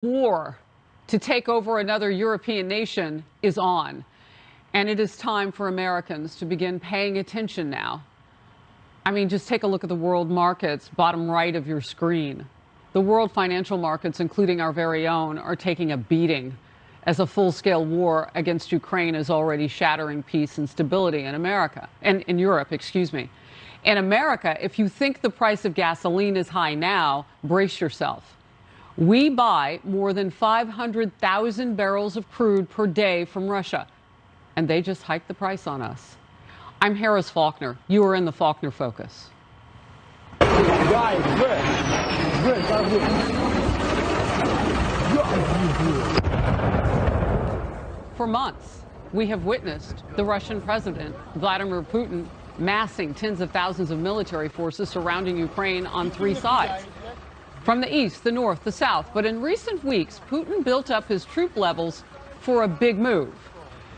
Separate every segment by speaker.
Speaker 1: War to take over another European nation is on, and it is time for Americans to begin paying attention now. I mean, just take a look at the world markets, bottom right of your screen. The world financial markets, including our very own, are taking a beating as a full-scale war against Ukraine is already shattering peace and stability in America, and in Europe, excuse me. In America, if you think the price of gasoline is high now, brace yourself. We buy more than 500,000 barrels of crude per day from Russia, and they just hiked the price on us. I'm Harris Faulkner. You are in the Faulkner Focus. For months, we have witnessed the Russian president, Vladimir Putin, massing tens of thousands of military forces surrounding Ukraine on three sides. From the east, the north, the south. But in recent weeks, Putin built up his troop levels for a big move.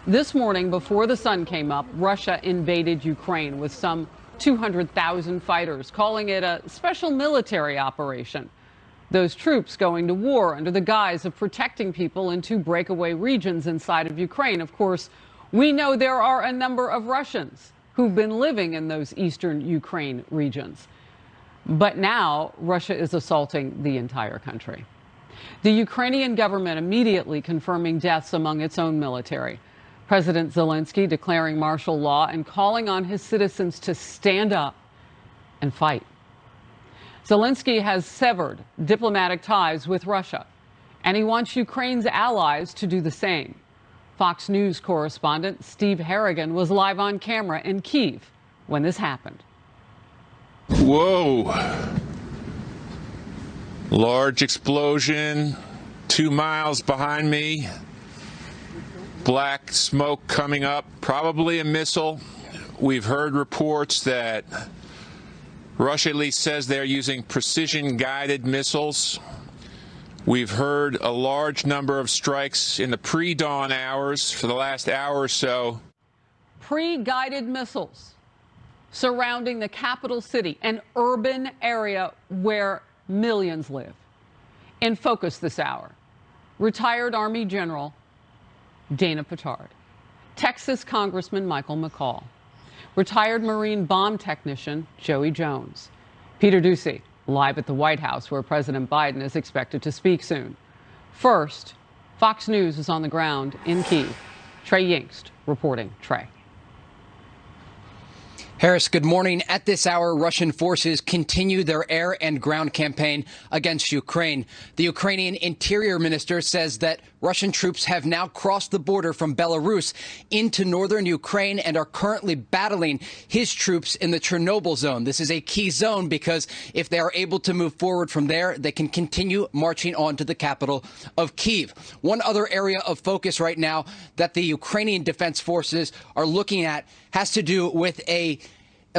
Speaker 1: This morning, before the sun came up, Russia invaded Ukraine with some 200,000 fighters, calling it a special military operation. Those troops going to war under the guise of protecting people in two breakaway regions inside of Ukraine. Of course, we know there are a number of Russians who've been living in those eastern Ukraine regions. But now Russia is assaulting the entire country. The Ukrainian government immediately confirming deaths among its own military. President Zelensky declaring martial law and calling on his citizens to stand up and fight. Zelensky has severed diplomatic ties with Russia, and he wants Ukraine's allies to do the same. Fox News correspondent Steve Harrigan was live on camera in Kyiv when this happened.
Speaker 2: Whoa. Large explosion 2 miles behind me. Black smoke coming up, probably a missile. We've heard reports that Russia at least says they're using precision-guided missiles. We've heard a large number of strikes in the pre-dawn hours for the last hour or so.
Speaker 1: Pre-guided missiles surrounding the capital city, an urban area where millions live. In focus this hour, retired Army General Dana Petard, Texas Congressman Michael McCaul, retired Marine bomb technician Joey Jones, Peter Doocy, live at the White House where President Biden is expected to speak soon. First, Fox News is on the ground in Kyiv. Trey Yingst reporting. Trey.
Speaker 3: Harris, good morning. At this hour, Russian forces continue their air and ground campaign against Ukraine. The Ukrainian interior minister says that Russian troops have now crossed the border from Belarus into northern Ukraine and are currently battling his troops in the Chernobyl zone. This is a key zone because if they are able to move forward from there, they can continue marching on to the capital of Kyiv. One other area of focus right now that the Ukrainian defense forces are looking at has to do with a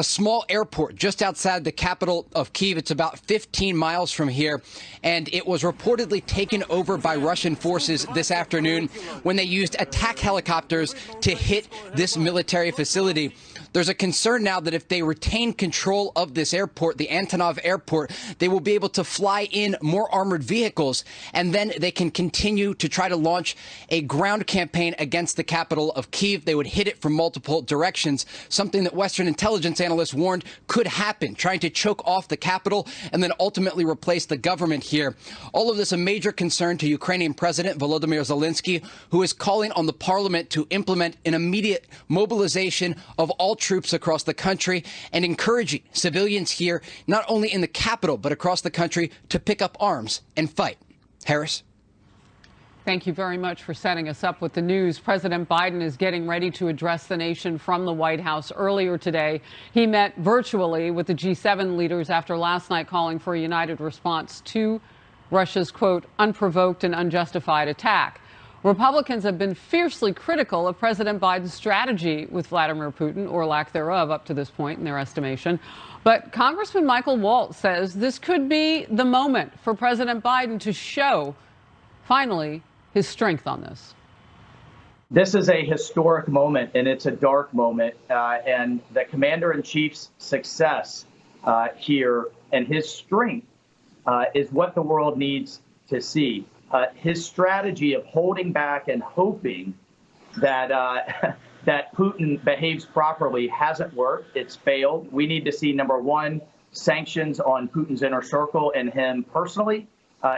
Speaker 3: small airport just outside the capital of Kyiv. It's about 15 miles from here, and it was reportedly taken over by Russian forces this afternoon when they used attack helicopters to hit this military facility. There's a concern now that if they retain control of this airport, the Antonov airport, they will be able to fly in more armored vehicles, and then they can continue to try to launch a ground campaign against the capital of Kyiv. They would hit it from multiple directions, something that Western intelligence analysts warned could happen, trying to choke off the capital and then ultimately replace the government here. All of this a major concern to Ukrainian President Volodymyr Zelensky, who is calling on the parliament to implement an immediate mobilization of all troops across the country and encouraging civilians here, not only in the capital, but across the country, to pick up arms and fight. Harris.
Speaker 1: Thank you very much for setting us up with the news. President Biden is getting ready to address the nation from the White House. Earlier today, he met virtually with the G7 leaders after last night calling for a united response to Russia's, quote, unprovoked and unjustified attack. Republicans have been fiercely critical of President Biden's strategy with Vladimir Putin, or lack thereof up to this point in their estimation. But Congressman Michael Waltz says this could be the moment for President Biden to show, finally, his strength on this.
Speaker 4: This is a historic moment, and it's a dark moment. And the commander-in-chief's success here and his strength is what the world needs to see. his strategy of holding back and hoping that that Putin behaves properly hasn't worked. It's failed. We need to see, number one, sanctions on Putin's inner circle and him personally.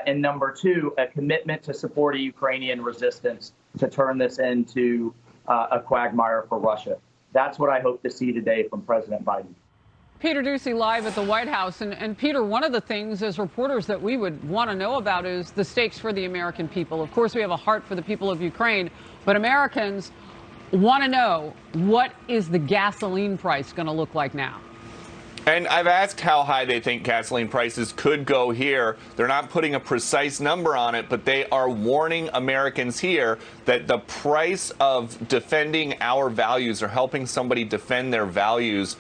Speaker 4: And number two, a commitment to support a Ukrainian resistance to turn this into a quagmire for Russia. That's what I hope to see today from President Biden.
Speaker 1: Peter Doocy live at the White House. And Peter, one of the things as reporters that we would want to know about is the stakes for the American people. Of course, we have a heart for the people of Ukraine, but Americans want to know, what is the gasoline price going to look like now?
Speaker 5: And I've asked how high they think gasoline prices could go here. They're not putting a precise number on it, but they are warning Americans here that the price of defending our values or helping somebody defend their values,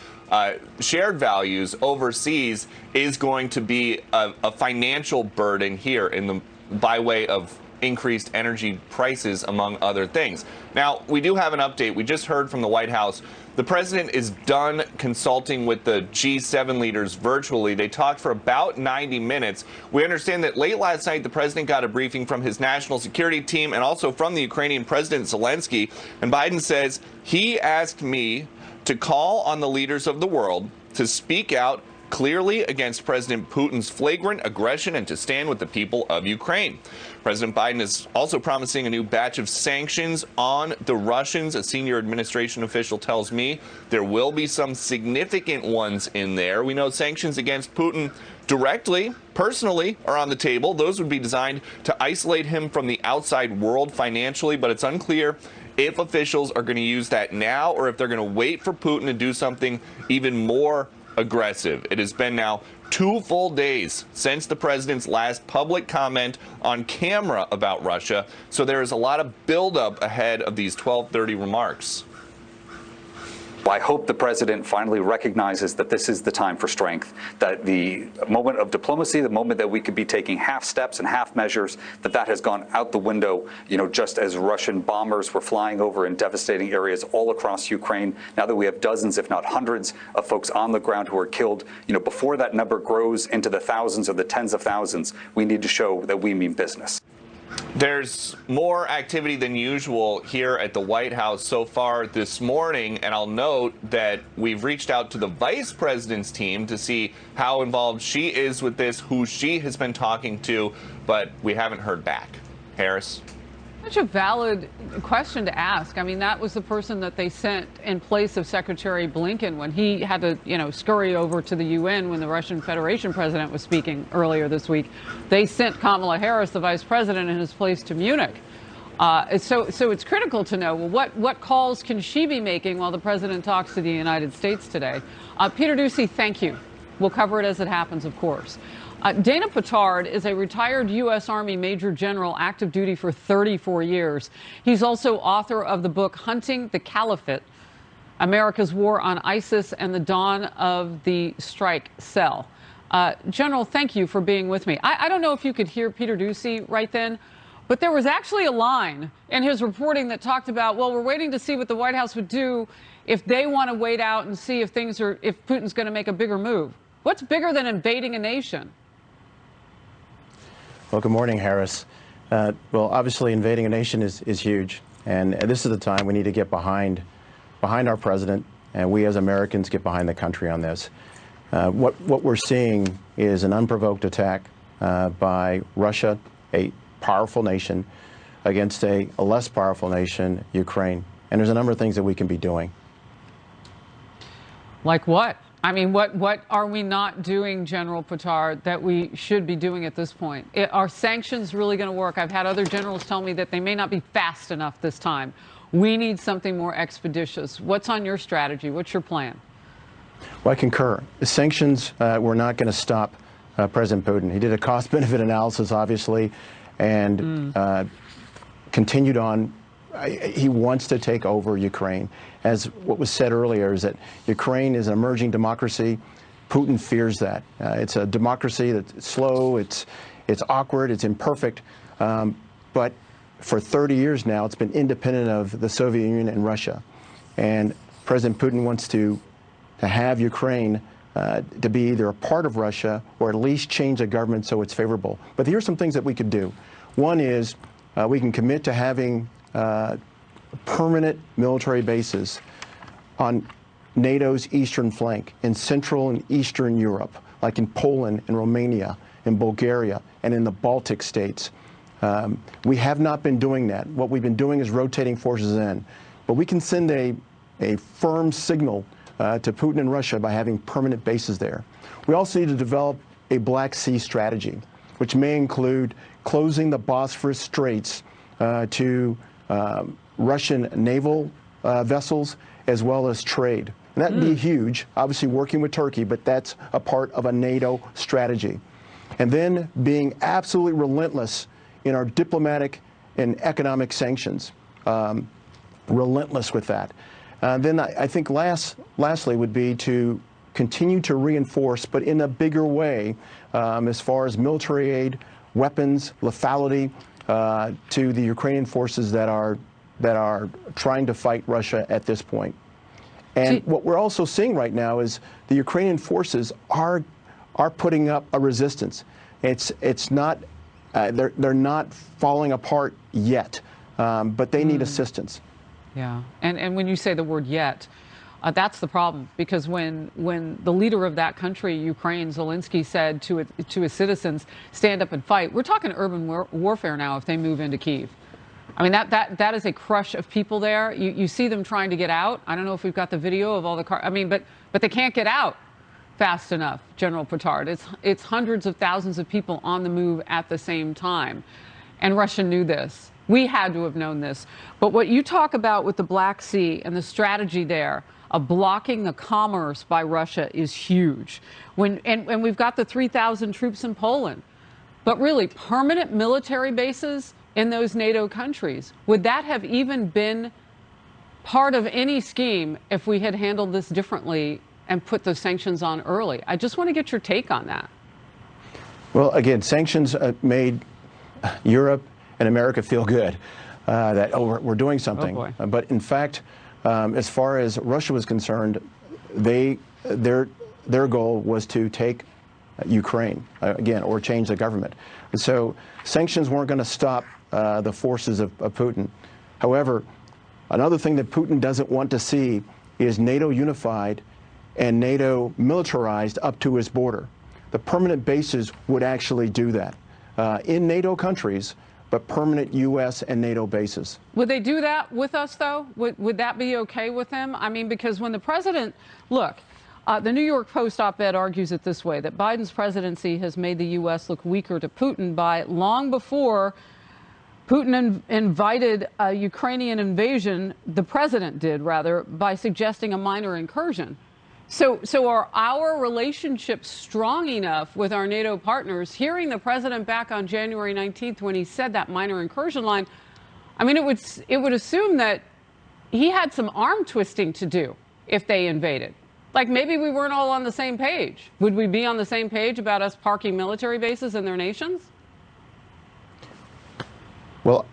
Speaker 5: shared values overseas, is going to be a financial burden here by way of increased energy prices, among other things. Now, we do have an update. We just heard from the White House. The president is done consulting with the G7 leaders virtually. They talked for about 90 minutes. We understand that late last night, the president got a briefing from his national security team and also from the Ukrainian President Zelensky. And Biden says, he asked me to call on the leaders of the world to speak out clearly against President Putin's flagrant aggression and to stand with the people of Ukraine. President Biden is also promising a new batch of sanctions on the Russians. A senior administration official tells me there will be some significant ones in there. We know sanctions against Putin directly, personally, are on the table. Those would be designed to isolate him from the outside world financially, but it's unclear if officials are going to use that now or if they're going to wait for Putin to do something even more aggressive. It has been now 2 full days since the president's last public comment on camera about Russia, so there is a lot of buildup ahead of these 12:30 remarks.
Speaker 6: I hope the president finally recognizes that this is the time for strength, that the moment of diplomacy, the moment that we could be taking half steps and half measures, that has gone out the window, just as Russian bombers were flying over in devastating areas all across Ukraine. Now that we have dozens, if not hundreds, of folks on the ground who are killed, before that number grows into the thousands or the tens of thousands, we need to show that we mean business.
Speaker 5: There's more activity than usual here at the White House so far this morning, and I'll note that we've reached out to the vice president's team to see how involved she is with this, who she has been talking to, but we haven't heard back. Harris?
Speaker 1: Such a valid question to ask. I mean, that was the person that they sent in place of Secretary Blinken when he had to, scurry over to the UN when the Russian Federation president was speaking earlier this week. They sent Kamala Harris, the vice president, in his place to Munich. So it's critical to know, well, what calls can she be making while the president talks to the United States today? Peter Doocy, thank you. We'll cover it as it happens, of course. Dana Petard is a retired U.S. Army Major General, active duty for 34 years. He's also author of the book Hunting the Caliphate, America's War on ISIS and the Dawn of the Strike Cell. General, thank you for being with me. I don't know if you could hear Peter Doocy right then, but there was actually a line in his reporting that talked about, well, we're waiting to see what the White House would do if they want to wait out and see if Putin's going to make a bigger move. What's bigger than invading a nation?
Speaker 7: Well, good morning, Harris. Well, obviously, invading a nation is huge, and this is the time we need to get behind our president, and we as Americans get behind the country on this. What we're seeing is an unprovoked attack by Russia, a powerful nation, against a less powerful nation, Ukraine. And there's a number of things that we can be doing.
Speaker 1: Like what? I mean, what are we not doing, General Petard, that we should be doing at this point? Are sanctions really going to work? I've had other generals tell me that they may not be fast enough this time. We need something more expeditious. What's on your strategy? What's your plan?
Speaker 7: Well, I concur. The sanctions were not going to stop President Putin. He did a cost-benefit analysis, obviously, and continued on. He wants to take over Ukraine. As what was said earlier, is that Ukraine is an emerging democracy. Putin fears that. It's a democracy that's slow, it's awkward, it's imperfect. But for 30 years now, it's been independent of the Soviet Union and Russia. And President Putin wants to have Ukraine to be either a part of Russia or at least change the government so it's favorable. But here's some things that we could do. One is we can commit to having permanent military bases on NATO's eastern flank in Central and Eastern Europe, like in Poland and Romania, in Bulgaria, and in the Baltic states. We have not been doing that. What we've been doing is rotating forces in. But we can send a firm signal to Putin and Russia by having permanent bases there. We also need to develop a Black Sea strategy, which may include closing the Bosphorus Straits to Russian naval vessels as well as trade. And that would be huge, obviously working with Turkey, but that's a part of a NATO strategy. And then being absolutely relentless in our diplomatic and economic sanctions, relentless with that. Then I think lastly would be to continue to reinforce, but in a bigger way, as far as military aid, weapons, lethality to the Ukrainian forces that are trying to fight Russia at this point. And what we're also seeing right now is the Ukrainian forces are putting up a resistance. It's not they're not falling apart yet, but they need assistance.
Speaker 1: Yeah, and when you say the word "yet," that's the problem, because when the leader of that country, Ukraine, Zelensky, said to his citizens, "Stand up and fight," we're talking urban warfare now. If they move into Kyiv, I mean that is a crush of people there. You see them trying to get out. I don't know if we've got the video of all the cars. I mean, but they can't get out fast enough, General Petard. It's hundreds of thousands of people on the move at the same time, and Russia knew this. We had to have known this. But what you talk about with the Black Sea and the strategy there of blocking the commerce by Russia is huge. And we've got the 3,000 troops in Poland. But really, permanent military bases in those NATO countries, would that have even been part of any scheme if we had handled this differently and put the sanctions on early? I just want to get your take on that.
Speaker 7: Well, again, sanctions made Europe and America feel good that, oh, we're doing something.
Speaker 1: Oh, boy.
Speaker 7: But in fact, as far as Russia was concerned, their goal was to take Ukraine again, or change the government. And so sanctions weren't going to stop the forces of Putin. However, another thing that Putin doesn't want to see is NATO unified and NATO militarized up to his border. The permanent bases would actually do that in NATO countries, but permanent U.S. and NATO bases.
Speaker 1: Would they do that with us, though? Would that be okay with them? I mean, because when the president, look, the New York Post op-ed argues it this way, that Biden's presidency has made the U.S. look weaker to Putin by long before Putin invited a Ukrainian invasion, the president did, rather, by suggesting a minor incursion. So are our relationships strong enough with our NATO partners? Hearing the president back on January 19th when he said that minor incursion line, I mean, it would assume that he had some arm twisting to do if they invaded. Like maybe we weren't all on the same page. Would we be on the same page about us parking military bases in their nations?
Speaker 7: Well,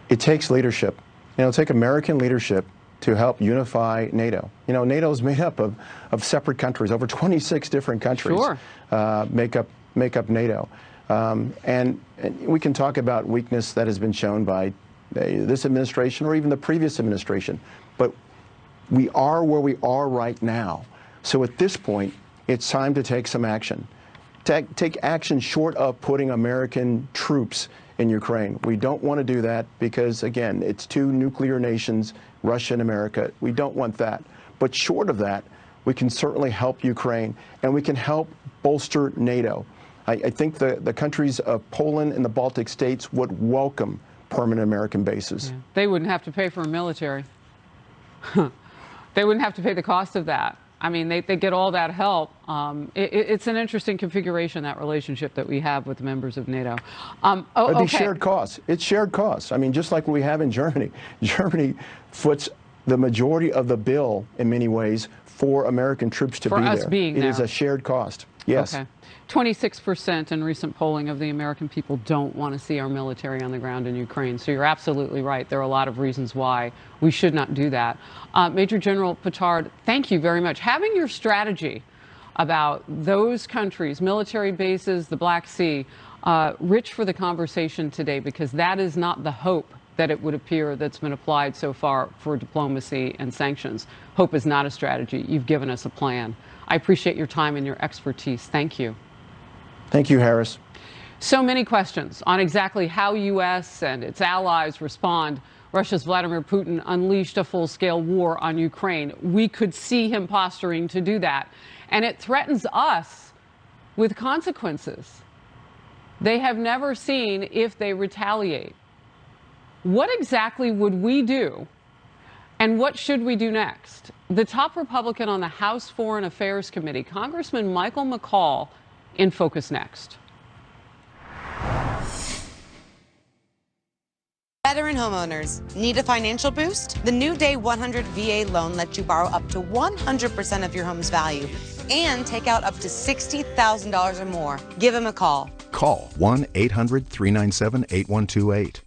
Speaker 7: it takes leadership. You know, take American leadership to help unify NATO. You know, NATO is made up of separate countries. Over 26 different countries make up NATO. And we can talk about weakness that has been shown by this administration or even the previous administration. But we are where we are right now. So at this point, it's time to take some action. Take action short of putting American troops in Ukraine. We don't want to do that because, again, it's two nuclear nations, Russia and America. We don't want that. But short of that, we can certainly help Ukraine, and we can help bolster NATO. I think the countries of Poland and the Baltic states would welcome permanent American bases.
Speaker 1: Yeah. They wouldn't have to pay for a military. They wouldn't have to pay the cost of that. I mean, they get all that help. It's an interesting configuration, that relationship that we have with members of NATO.
Speaker 7: It'd be shared costs. It's shared costs. I mean, just like what we have in Germany. Germany foots the majority of the bill in many ways for American troops to be there. For us being there. It is a shared cost. Yes.
Speaker 1: Okay. 26% in recent polling of the American people don't want to see our military on the ground in Ukraine. So you're absolutely right. There are a lot of reasons why we should not do that. Major General Petard, thank you very much. Having your strategy about those countries, military bases, the Black Sea, Rich for the conversation today, because that is not the hope that it would appear that's been applied so far for diplomacy and sanctions. Hope is not a strategy. You've given us a plan. I appreciate your time and your expertise. Thank you.
Speaker 7: Thank you, Harris.
Speaker 1: So many questions on exactly how U.S. and its allies respond. Russia's Vladimir Putin unleashed a full-scale war on Ukraine. We could see him posturing to do that. And it threatens us with consequences they have never seen if they retaliate. What exactly would we do, and what should we do next? The top Republican on the House Foreign Affairs Committee, Congressman Michael McCaul, in Focus Next.
Speaker 8: Veteran homeowners, need a financial boost? The new Day 100 VA loan lets you borrow up to 100% of your home's value and take out up to $60,000 or more. Give them a call.
Speaker 9: Call 1-800-397-8128.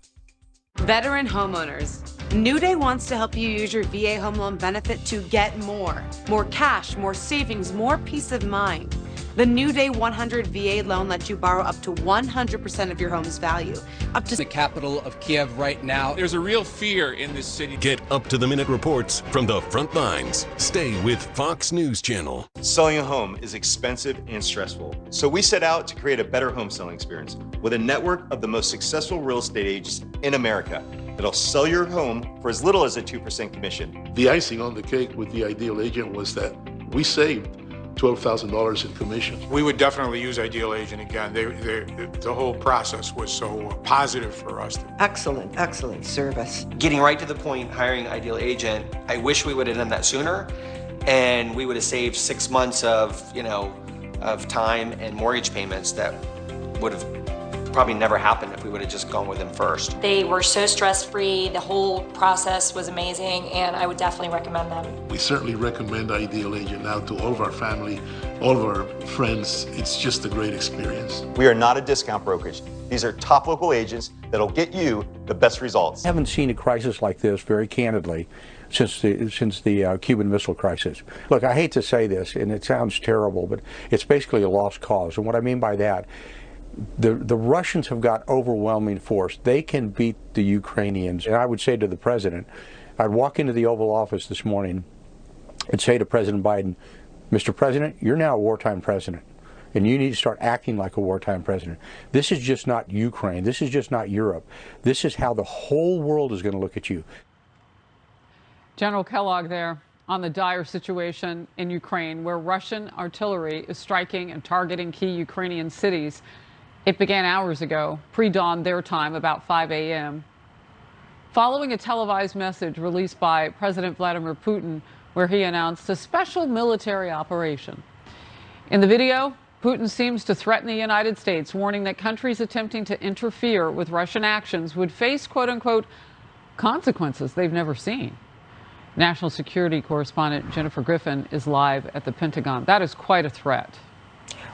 Speaker 8: Veteran homeowners, New Day wants to help you use your VA home loan benefit to get more. More cash, more savings, more peace of mind. The New Day 100 VA loan lets you borrow up to 100% of your home's value. Up to
Speaker 3: the capital of Kiev right now.
Speaker 2: There's a real fear in this city.
Speaker 10: Get up-to-the-minute reports from the front lines. Stay with Fox News Channel.
Speaker 11: Selling a home is expensive and stressful. So we set out to create a better home selling experience with a network of the most successful real estate agents in America that'll sell your home for as little as a 2% commission.
Speaker 12: The icing on the cake with the Ideal Agent was that we saved $12,000 in commissions.
Speaker 13: We would definitely use Ideal Agent again. The whole process was so positive for us.
Speaker 14: Excellent service.
Speaker 15: Getting right to the point, hiring Ideal Agent, I wish we would have done that sooner, and we would have saved 6 months of time and mortgage payments that would have probably never happened if we would have just gone with them first.
Speaker 16: They were so stress-free, the whole process was amazing, and I would definitely recommend them.
Speaker 12: We certainly recommend Ideal Agent now to all of our family, all of our friends. It's just a great experience.
Speaker 11: We are not a discount brokerage. These are top local agents that'll get you the best results.
Speaker 17: I haven't seen a crisis like this, very candidly, since the Cuban Missile Crisis. Look, I hate to say this, and it sounds terrible, but it's basically a lost cause. And what I mean by that, the Russians have got overwhelming force. They can beat the Ukrainians. And I would say to the president, I'd walk into the Oval Office this morning and say to President Biden, Mr. President, you're now a wartime president, and you need to start acting like a wartime president. This is just not Ukraine. This is just not Europe. This is how the whole world is going to look at you.
Speaker 1: General Kellogg there on the dire situation in Ukraine, where Russian artillery is striking and targeting key Ukrainian cities. It began hours ago, pre-dawn their time, about 5 a.m. Following a televised message released by President Vladimir Putin, where he announced a special military operation. In the video, Putin seems to threaten the United States, warning that countries attempting to interfere with Russian actions would face, quote-unquote, consequences they've never seen. National security correspondent Jennifer Griffin is live at the Pentagon. That is quite a threat.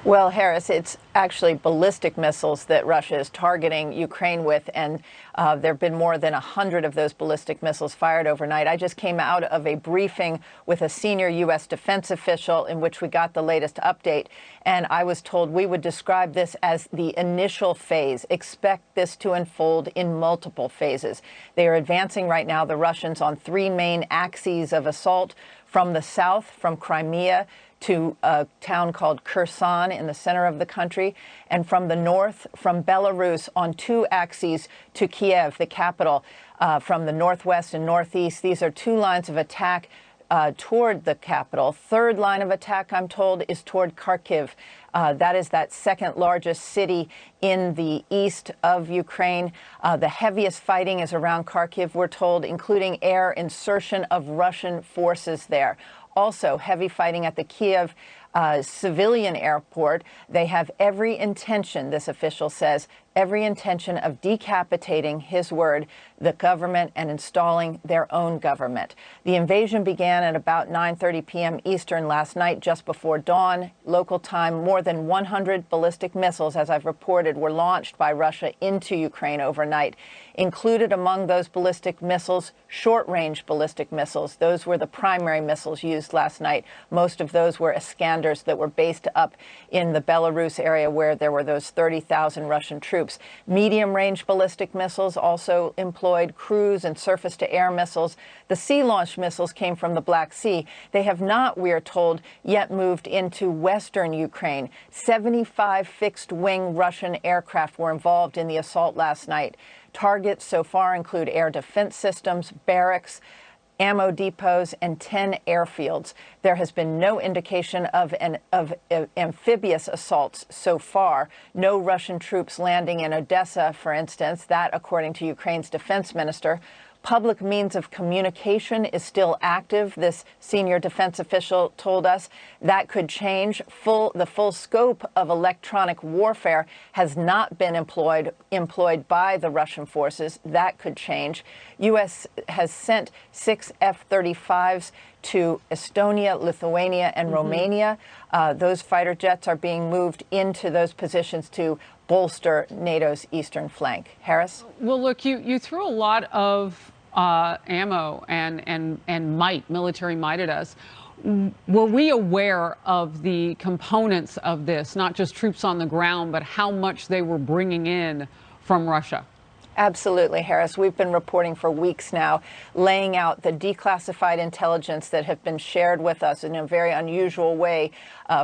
Speaker 18: Well, Harris, it's actually ballistic missiles that Russia is targeting Ukraine with, and there have been more than 100 of those ballistic missiles fired overnight. I just came out of a briefing with a senior U.S. defense official in which we got the latest update, and I was told we would describe this as the initial phase. Expect this to unfold in multiple phases. They are advancing right now, the Russians, on three main axes of assault: from the south, from Crimea to a town called Kherson in the center of the country, and from the north, from Belarus, on two axes to Kiev, the capital, from the northwest and northeast. These are two lines of attack toward the capital. Third line of attack, I'm told, is toward Kharkiv. That is that second largest city in the east of Ukraine. The heaviest fighting is around Kharkiv, we're told, including air insertion of Russian forces there. Also, heavy fighting at the Kiev civilian airport. They have every intention, this official says, every intention of decapitating, his word, the government and installing their own government. The invasion began at about 9:30 p.m. Eastern last night, just before dawn. Local time, more than 100 ballistic missiles, as I've reported, were launched by Russia into Ukraine overnight. Included among those ballistic missiles, short-range ballistic missiles. Those were the primary missiles used last night. Most of those were Iskander commanders that were based up in the Belarus area where there were those 30,000 Russian troops. Medium-range ballistic missiles also employed cruise and surface-to-air missiles. The sea-launched missiles came from the Black Sea. They have not, we are told, yet moved into western Ukraine. 75 fixed-wing Russian aircraft were involved in the assault last night. Targets so far include air defense systems, barracks, ammo depots, and 10 airfields. There has been no indication of amphibious assaults so far. No Russian troops landing in Odessa, for instance. That, according to Ukraine's defense minister. Public means of communication is still active, this senior defense official told us. That could change. The full scope of electronic warfare has not been employed by the Russian forces. That could change. U.S. has sent 6 F-35s to Estonia, Lithuania, and Romania. Those fighter jets are being moved into those positions to bolster NATO's eastern flank. Harris?
Speaker 1: Well, look, you threw a lot of ammo and might, military might at us. Were we aware of the components of this, not just troops on the ground, but how much they were bringing in from Russia?
Speaker 18: Absolutely, Harris. We've been reporting for weeks now, laying out the declassified intelligence that have been shared with us in a very unusual way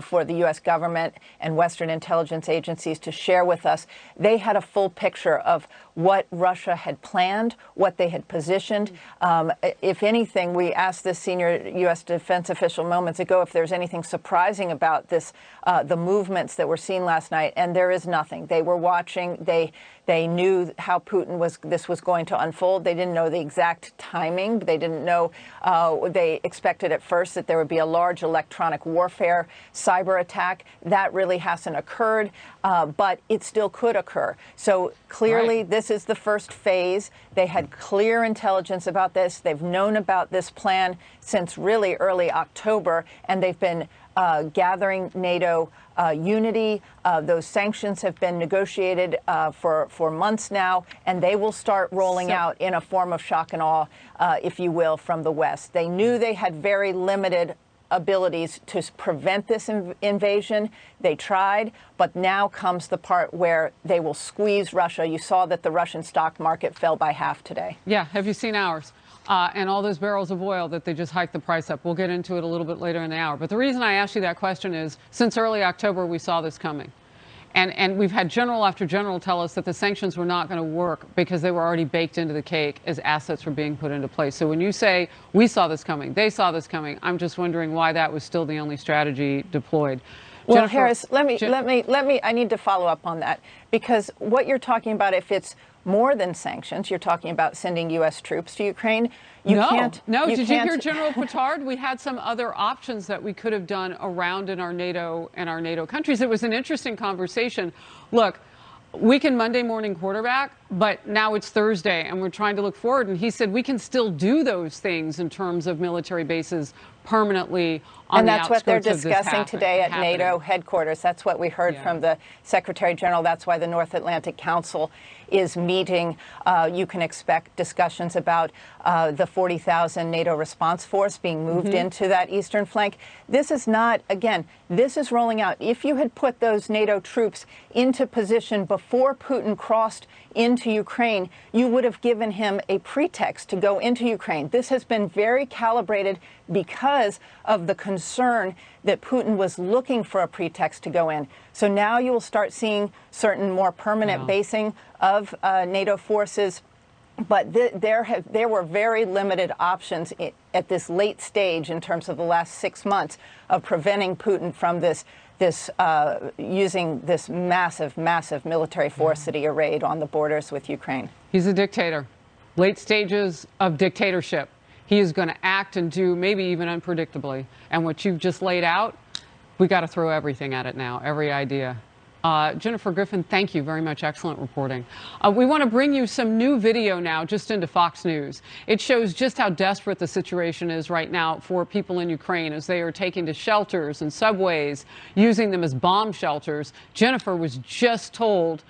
Speaker 18: for the U.S. government and Western intelligence agencies to share with us. They had a full picture of what Russia had planned, what they had positioned. If anything, we asked this senior U.S. defense official moments ago if there's anything surprising about this, the movements that were seen last night, and there is nothing. They were watching. They knew how this was going to unfold. They didn't know the exact timing. They didn't know. They expected at first that there would be a large electronic warfare cyber attack. That really hasn't occurred, but it still could occur. So clearly, this is the first phase. They had clear intelligence about this. They've known about this plan since really early October, and they've been gathering NATO unity. Those sanctions have been negotiated for months now, and they will start rolling out in a form of shock and awe, if you will, from the West. They knew they had very limited abilities to prevent this invasion. They tried, but now comes the part where they will squeeze Russia. You saw that the Russian stock market fell by half today.
Speaker 1: Yeah, have you seen ours? And all those barrels of oil that they just hiked the price up. We'll get into it a little bit later in the hour. But the reason I asked you that question is, since early October, we saw this coming. And we've had general after general tell us that the sanctions were not going to work because they were already baked into the cake as assets were being put into place. So when you say we saw this coming, they saw this coming, I'm just wondering why that was still the only strategy deployed.
Speaker 18: Well,
Speaker 1: Jennifer,
Speaker 18: Harris, let me, I need to follow up on that, because what you're talking about, if it's more than sanctions, you're talking about sending U.S. troops to Ukraine. Did you hear General Petard? We had some other options that we could have done around in our NATO countries. It was an interesting conversation. Look, we can Monday morning quarterback, but now it's Thursday and we're trying to look forward. And he said we can still do those things in terms of military bases permanently on the outskirts of this. And that's what they're discussing today at NATO headquarters. That's what we heard from the Secretary General. That's why the North Atlantic Council is meeting. You can expect discussions about the 40,000 NATO response force being moved into that eastern flank. This is not, again, this is rolling out. If you had put those NATO troops into position before Putin crossed into Ukraine, you would have given him a pretext to go into Ukraine. This has been very calibrated because of the concern that Putin was looking for a pretext to go in. So now you will start seeing certain more permanent basing of NATO forces. But there were very limited options at this late stage in terms of the last 6 months of preventing Putin from using this massive military force that he arrayed on the borders with Ukraine.
Speaker 1: He's a dictator. Late stages of dictatorship. He is going to act and do maybe even unpredictably. And what you've just laid out, we got to throw everything at it now, every idea. Jennifer Griffin, thank you very much. Excellent reporting. We want to bring you some new video now just into Fox News. It shows just how desperate the situation is right now for people in Ukraine as they are taking to shelters and subways, using them as bomb shelters. Jennifer was just told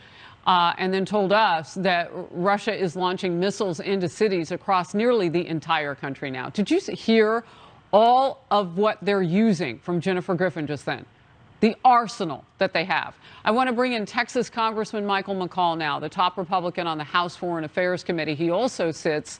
Speaker 1: and then told us that Russia is launching missiles into cities across nearly the entire country now. Did you hear all of what they're using from Jennifer Griffin just then, the arsenal that they have. I want to bring in Texas Congressman Michael McCaul now, the top Republican on the House Foreign Affairs Committee. He also sits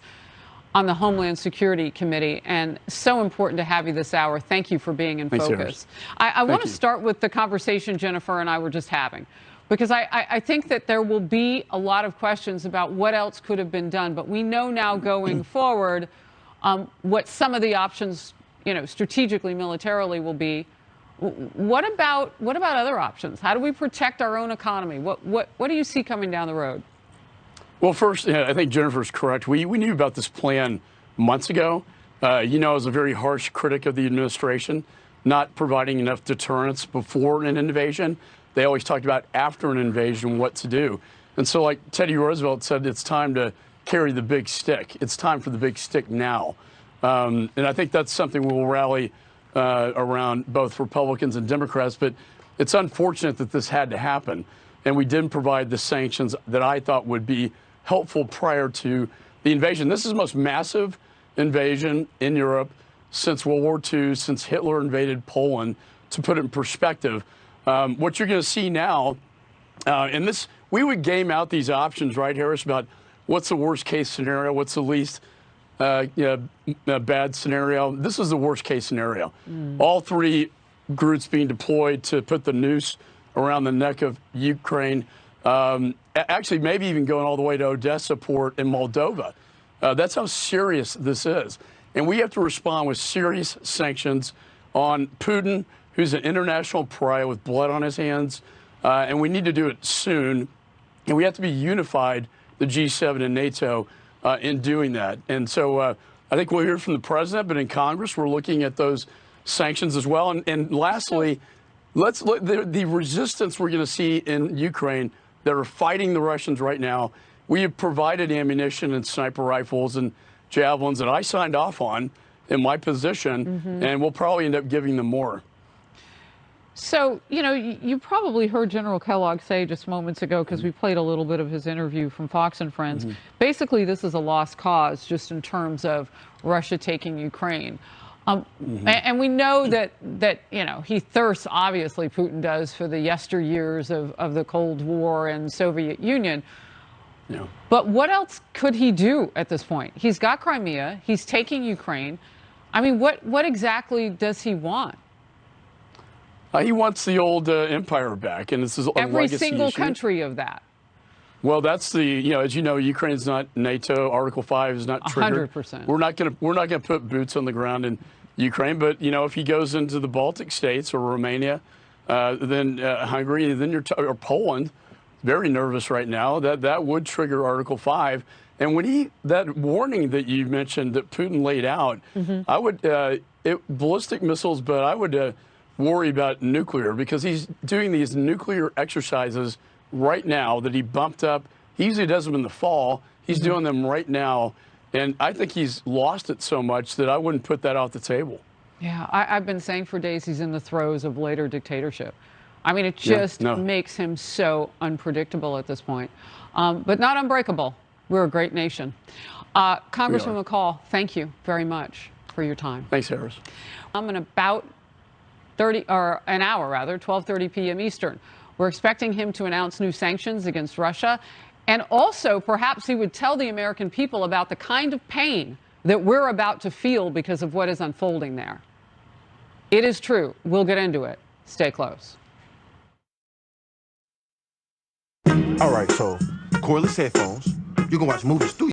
Speaker 1: on the Homeland Security Committee, and so important to have you this hour. Thank you for being in focus. I want to start with the conversation Jennifer and I were just having, because I think that there will be a lot of questions about what else could have been done, but we know now going forward what some of the options, strategically, militarily will be. What about other options? How do we protect our own economy? What do you see coming down the road?
Speaker 9: Well, first, I think Jennifer's correct. We knew about this plan months ago. I was a very harsh critic of the administration, not providing enough deterrence before an invasion. They always talked about after an invasion what to do. And so, like Teddy Roosevelt said, it's time to carry the big stick. It's time for the big stick now. And I think that's something we'll rally around, both Republicans and Democrats. But it's unfortunate that this had to happen. And we didn't provide the sanctions that I thought would be helpful prior to the invasion. This is the most massive invasion in Europe since World War II, since Hitler invaded Poland. To put it in perspective, what you're going to see now, and this, we would game out these options, right, Harris, about what's the worst case scenario, what's the least bad scenario. This is the worst case scenario. All three groups being deployed to put the noose around the neck of Ukraine. Actually, maybe even going all the way to Odessa port in Moldova. That's how serious this is. And we have to respond with serious sanctions on Putin, who's an international pariah with blood on his hands. And we need to do it soon. And we have to be unified, the G7 and NATO, in doing that. And so I think we'll hear from the president, but in Congress, we're looking at those sanctions as well. And lastly, let's look the resistance we're going to see in Ukraine that are fighting the Russians right now. We have provided ammunition and sniper rifles and javelins that I signed off on in my position, and we'll probably end up giving them more.
Speaker 1: So, you probably heard General Kellogg say just moments ago, because we played a little bit of his interview from Fox and Friends, basically this is a lost cause just in terms of Russia taking Ukraine. And we know that he thirsts, obviously, Putin does, for the yesteryears of the Cold War and Soviet Union.
Speaker 9: Yeah.
Speaker 1: But what else could he do at this point? He's got Crimea. He's taking Ukraine. I mean, what exactly does he want?
Speaker 9: He wants the old empire back, and this is a
Speaker 1: every
Speaker 9: legacy
Speaker 1: single
Speaker 9: issue.
Speaker 1: country of that.
Speaker 9: Well, that's the, as you know, Ukraine's not NATO. Article 5 is not triggered.
Speaker 1: 100%.
Speaker 9: We're not going to put boots on the ground in Ukraine. But if he goes into the Baltic states or Romania, then Hungary, then or Poland, very nervous right now. That would trigger Article 5. And when that warning that you mentioned that Putin laid out, I would ballistic missiles, but I would worry about nuclear, because he's doing these nuclear exercises right now that he bumped up. He usually does them in the fall. He's doing them right now. And I think he's lost it so much that I wouldn't put that off the table.
Speaker 1: Yeah, I've been saying for days he's in the throes of later dictatorship. I mean, it just makes him so unpredictable at this point. But not unbreakable. We're a great nation. Congressman McCaul, thank you very much for your time.
Speaker 9: Thanks, Harris.
Speaker 1: I'm in about an hour, 12:30 p.m. Eastern. We're expecting him to announce new sanctions against Russia. And also, perhaps he would tell the American people about the kind of pain that we're about to feel because of what is unfolding there. It is true. We'll get into it. Stay close.
Speaker 19: All right, so cordless headphones. You can watch movies through